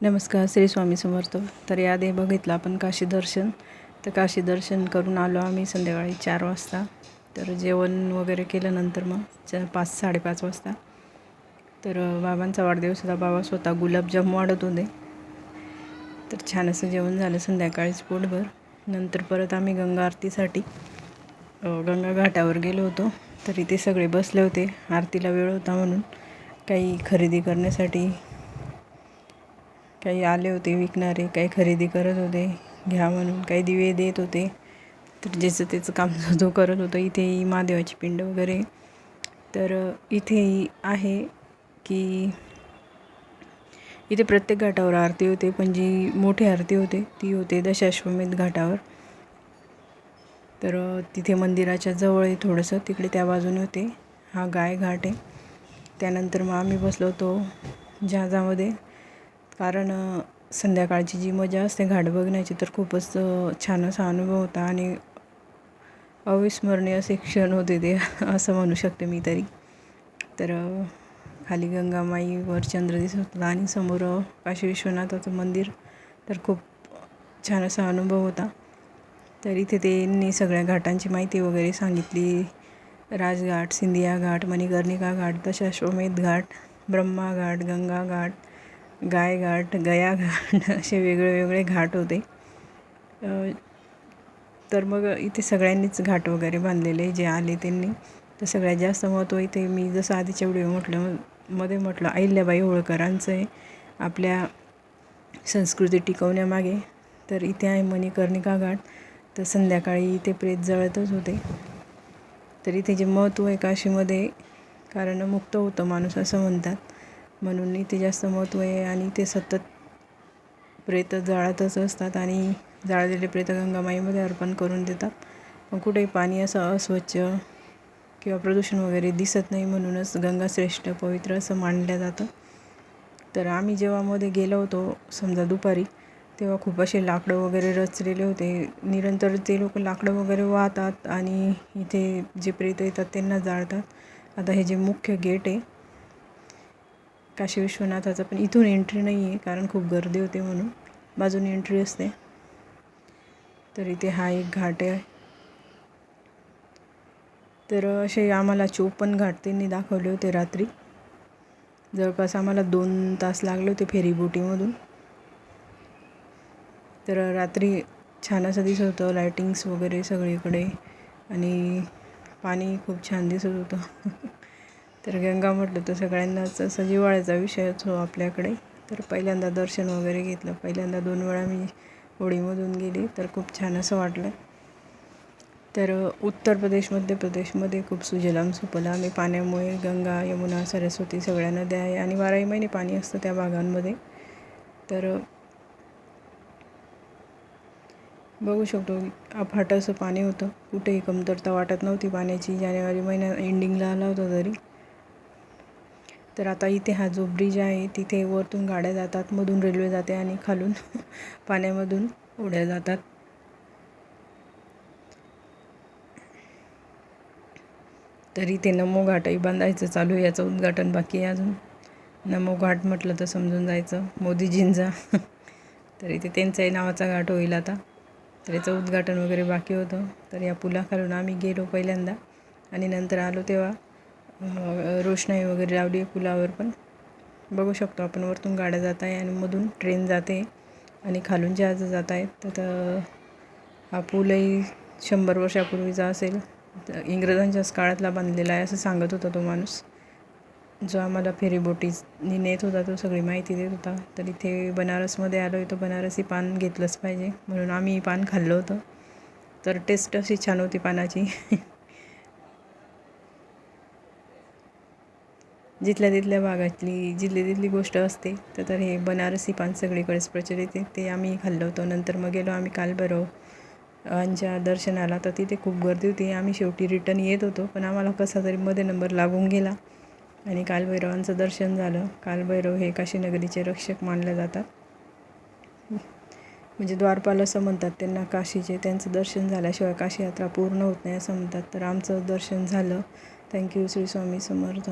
नमस्कार, श्री स्वामी समर्थ. तर याआधी बघितलं आपण काशी दर्शन. तर काशी दर्शन करून आलो आम्ही संध्याकाळी 4 वाजता. तर जेवण वगैरे केल्यानंतर मग 5-5:30 वाजता तर बाबांचा वाढदिवस होता. बाबा स्वतः गुलाबजाम वाढत होते. तर छान असं जेवण झालं संध्याकाळीच पोटभर. नंतर परत आम्ही गंगा आरतीसाठी गंगा घाटावर गेलो होतो. तर इथे सगळे बसले होते. आरतीला वेळ होता म्हणून काही खरेदी करण्यासाठी काही आले होते विकणारे, काही खरेदी करत होते घ्या म्हणून, काही दिवे देत होते. तर ज्याचं त्याचं काम जो करत होतं. इथेही महादेवाची पिंड वगैरे. तर इथेही आहे की इथे प्रत्येक घाटावर आरती होते, पण जी मोठी आरती होते ती होते दशाश्वमेध घाटावर. तर तिथे मंदिराच्या जवळ आहे थोडंसं, तिकडे त्या बाजूने होते. हा गाय घाट आहे. त्यानंतर मग आम्ही बसलो होतो जहाजामध्ये, कारण संध्याकाळची जी मजा असते घाट बघण्याची तर खूपच छान असा अनुभव होता आणि अविस्मरणीय असे क्षण होते ते असं म्हणू शकते मी तरी. तर खाली गंगामाईवर चंद्र दिसत होता आणि समोर काशी विश्वनाथाचं मंदिर. तर खूप छान असा अनुभव होता. तर इथे त्यांनी सगळ्या घाटांची माहिती वगैरे सांगितली. राजघाट, सिंधिया घाट, मणिकर्णिका घाट, दशाश्वमेध घाट, ब्रह्मा घाट, गंगा घाट, गाय घाट, गया घाट असे वेगळे वेगळे घाट होते. तर मग इथे सगळ्यांनीच घाट वगैरे बांधलेले जे आले त्यांनी. तर सगळ्यात जास्त महत्त्व इथे मी जसं आधीच्या व्हिडिओ मध्ये म्हटलं अहिल्याबाई होळकरांचं आहे आपल्या संस्कृती टिकवण्यामागे. तर इथे आहे मणिकर्णिका घाट. तर संध्याकाळी इथे प्रेत जळतच होते. तर इथे जे महत्त्व आहे काशीमध्ये, कारण मुक्त होतं माणूस असं म्हणतात, म्हणून इथे जास्त महत्त्व आहे. आणि ते सतत प्रेत जाळतच असतात आणि जाळलेले प्रेत गंगामाईमध्ये अर्पण करून देतात. पण कुठेही पाणी असं अस्वच्छ किंवा प्रदूषण वगैरे दिसत नाही, म्हणूनच गंगा श्रेष्ठ पवित्र असं मानलं जातं. तर आम्ही जेव्हा मध्ये गेलो होतो समजा दुपारी, तेव्हा खूप असे लाकडं वगैरे रचलेले होते. निरंतर ते लोक लाकडं वगैरे वाहतात आणि इथे जे प्रेत येतात त्यांना जाळतात. आता हे जे मुख्य गेट आहे काशी विश्वनाथाचं, पण इथून एंट्री नाही आहे कारण खूप गर्दी होते म्हणून, बाजूने एंट्री असते. तर इथे हा एक घाट आहे. तर असे आम्हाला 54 घाट त्यांनी दाखवले होते रात्री. जवळपास आम्हाला 2 तास लागले होते फेरीबोटीमधून. तर रात्री छान असं दिसत होतं, लायटिंग्स वगैरे सगळीकडे आणि पाणी खूप छान दिसत होतं. तर गंगा म्हटलं तर सगळ्यांनाच असं जिव्हाळ्याचा विषयच हो आपल्याकडे. तर पहिल्यांदा दर्शन वगैरे घेतलं. पहिल्यांदा 2 वेळा मी होडीमधून गेली, तर खूप छान असं वाटलं. तर उत्तर प्रदेश, मध्य प्रदेशमध्ये खूप सुजलाम सुफलाम आहे पाण्यामुळे. गंगा, यमुना, सरस्वती सगळ्या नद्या आहे आणि 12ही महिने पाणी असतं त्या भागांमध्ये. तर बघू शकतो अफाट असं पाणी होतं, कुठेही कमतरता वाटत नव्हती पाण्याची. जानेवारी महिन्यात एंडिंगला आला होता तरी. तर आता इथे हा जो ब्रिज आहे तिथे वरतून गाड्या जातात, मधून रेल्वे जाते आणि खालून पाण्यामधून उड्या जातात. तर इथे नमो घाटही बांधायचं चालू आहे, याचं उद्घाटन बाकी आहे अजून. नमो घाट म्हटलं तर समजून जायचं मोदीजींचा. तर इथे त्यांच्याही नावाचा घाट होईल आता. तर याचं उद्घाटन वगैरे बाकी होतं. तर या पुलाखालून आम्ही गेलो पहिल्यांदा आणि नंतर आलो तेव्हा रोषणाई वगैरे लावली पुलावर. पण बघू शकतो आपण वरतून गाड्या जात आहे आणि मधून ट्रेन जाते आणि खालून जहाजं जात आहेत. तर हा पूलही 100 वर्षापूर्वीचा असेल, इंग्रजांच्याच काळातला बांधलेला आहे असं सांगत होता तो माणूस जो आम्हाला फेरीबोटीने नेत होता. तो सगळी माहिती देत होता. तर इथे बनारसमध्ये आलो आहे, तर बनारसी पान घेतलंच पाहिजे म्हणून आम्ही पान खाल्लं होतं. तर टेस्ट अशी छान होती पानाची. जिथल्या तिथल्या भागातली जिथली तिथली गोष्ट असते. तर हे बनारसी पान सगळीकडेच प्रचलित आहे, ते आम्ही खाल्लं होतं. नंतर मग गेलो आम्ही कालभैरवांच्या दर्शनाला. तर तिथे खूप गर्दी होती. आम्ही शेवटी रिटर्न येत होतो, पण आम्हाला कसा तरी मध्ये नंबर लागून गेला आणि कालभैरवांचं दर्शन झालं. कालभैरव हे काशी नगरीचे रक्षक मानले जातात, म्हणजे द्वारपाल असं म्हणतात त्यांना काशीचे. त्यांचं दर्शन झाल्याशिवाय काशी यात्रा पूर्ण होत नाही असं म्हणतात. तर आमचं दर्शन झालं. थँक्यू. श्री स्वामी समर्थ.